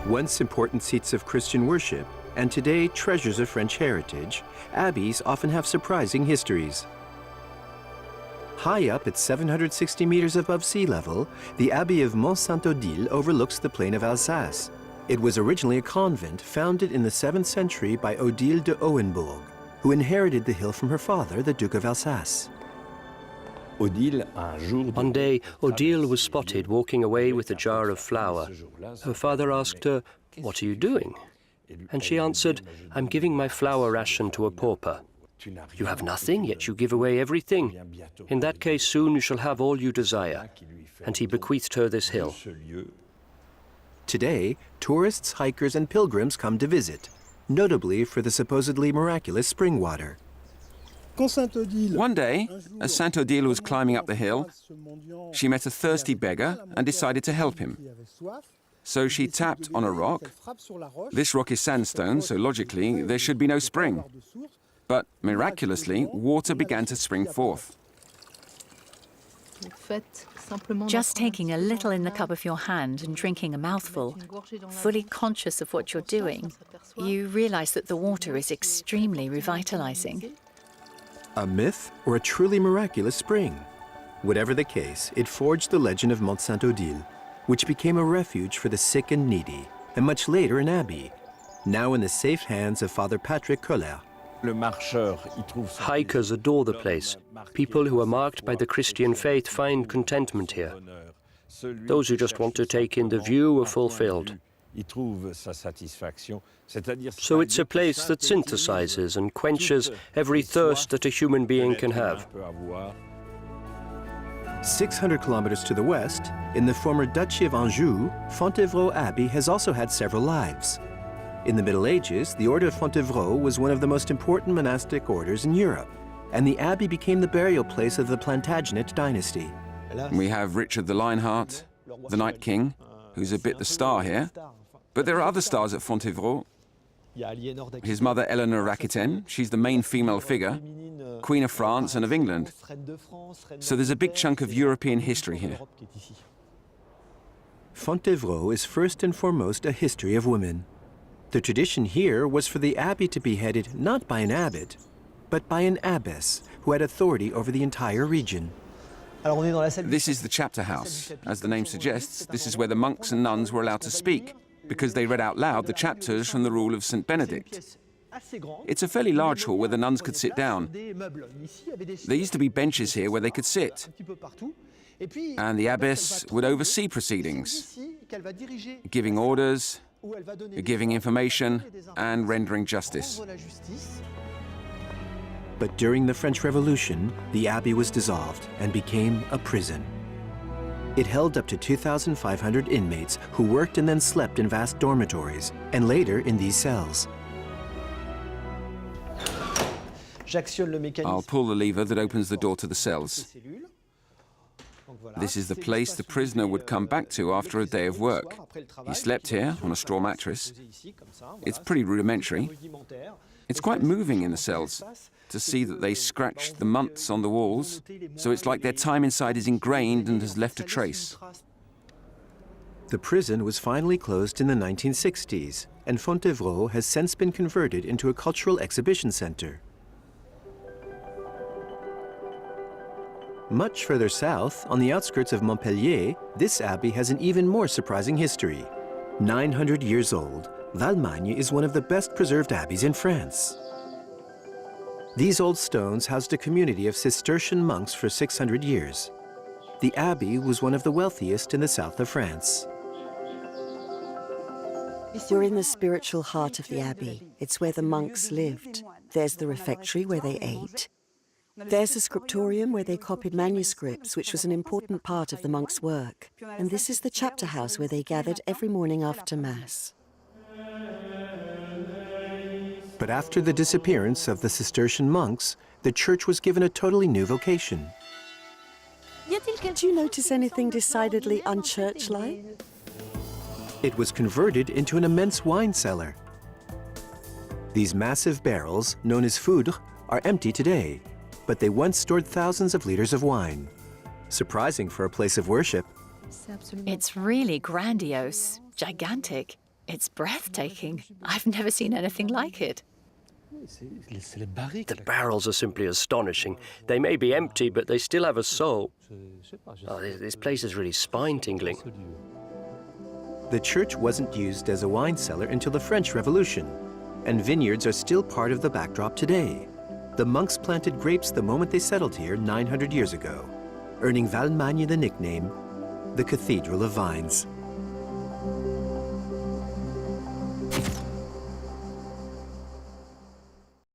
Once important seats of Christian worship, and today treasures of French heritage, abbeys often have surprising histories. High up at 760 meters above sea level, the Abbey of Mont Sainte-Odile overlooks the plain of Alsace. It was originally a convent founded in the 7th century by Odile de Hohenbourg, who inherited the hill from her father, the Duke of Alsace. One day, Odile was spotted walking away with a jar of flour. Her father asked her, "What are you doing?" And she answered, "I'm giving my flour ration to a pauper." "You have nothing, yet you give away everything. In that case, soon you shall have all you desire." And he bequeathed her this hill. Today, tourists, hikers, and pilgrims come to visit, notably for the supposedly miraculous spring water. One day, as Sainte-Odile was climbing up the hill, she met a thirsty beggar and decided to help him. So she tapped on a rock. This rock is sandstone, so logically there should be no spring. But miraculously, water began to spring forth. Just taking a little in the cup of your hand and drinking a mouthful, fully conscious of what you're doing, you realize that the water is extremely revitalizing. A myth or a truly miraculous spring? Whatever the case, it forged the legend of Mont Sainte-Odile, which became a refuge for the sick and needy, and much later an abbey, now in the safe hands of Father Patrick Colère. Hikers adore the place. People who are marked by the Christian faith find contentment here. Those who just want to take in the view are fulfilled. So it's a place that synthesizes and quenches every thirst that a human being can have. 600 kilometers to the west, in the former duchy of Anjou, Fontevraud Abbey has also had several lives. In the Middle Ages, the order of Fontevraud was one of the most important monastic orders in Europe, and the abbey became the burial place of the Plantagenet dynasty. We have Richard the Lionheart, the Night King, who's a bit the star here. But there are other stars at Fontevraud. His mother, Eleanor Rakuten, she's the main female figure, Queen of France and of England. So there's a big chunk of European history here. Fontevraud is first and foremost a history of women. The tradition here was for the abbey to be headed not by an abbot, but by an abbess who had authority over the entire region. This is the chapter house. As the name suggests, this is where the monks and nuns were allowed to speak, because they read out loud the chapters from the rule of St. Benedict. It's a fairly large hall where the nuns could sit down. There used to be benches here where they could sit. And the abbess would oversee proceedings, giving orders, giving information, and rendering justice. But during the French Revolution, the abbey was dissolved and became a prison. It held up to 2,500 inmates who worked and then slept in vast dormitories, and later in these cells. I'll pull the lever that opens the door to the cells. This is the place the prisoner would come back to after a day of work. He slept here on a straw mattress. It's pretty rudimentary. It's quite moving in the cells to see that they scratched the months on the walls, so it's like their time inside is ingrained and has left a trace. The prison was finally closed in the 1960s, and Fontevraud has since been converted into a cultural exhibition center. Much further south, on the outskirts of Montpellier, this abbey has an even more surprising history. 900 years old, Valmagne is one of the best preserved abbeys in France. These old stones housed a community of Cistercian monks for 600 years. The abbey was one of the wealthiest in the south of France. We're in the spiritual heart of the abbey. It's where the monks lived. There's the refectory where they ate. There's the scriptorium where they copied manuscripts, which was an important part of the monks' work. And this is the chapter house where they gathered every morning after Mass. But after the disappearance of the Cistercian monks, the church was given a totally new vocation. Do you notice anything decidedly unchurch-like? It was converted into an immense wine cellar. These massive barrels, known as foudres, are empty today, but they once stored thousands of liters of wine. Surprising for a place of worship. It's really grandiose, gigantic. It's breathtaking. I've never seen anything like it. The barrels are simply astonishing. They may be empty, but they still have a soul. Oh, this place is really spine-tingling. The church wasn't used as a wine cellar until the French Revolution, and vineyards are still part of the backdrop today. The monks planted grapes the moment they settled here 900 years ago, earning Valmagne the nickname, the Cathedral of Vines.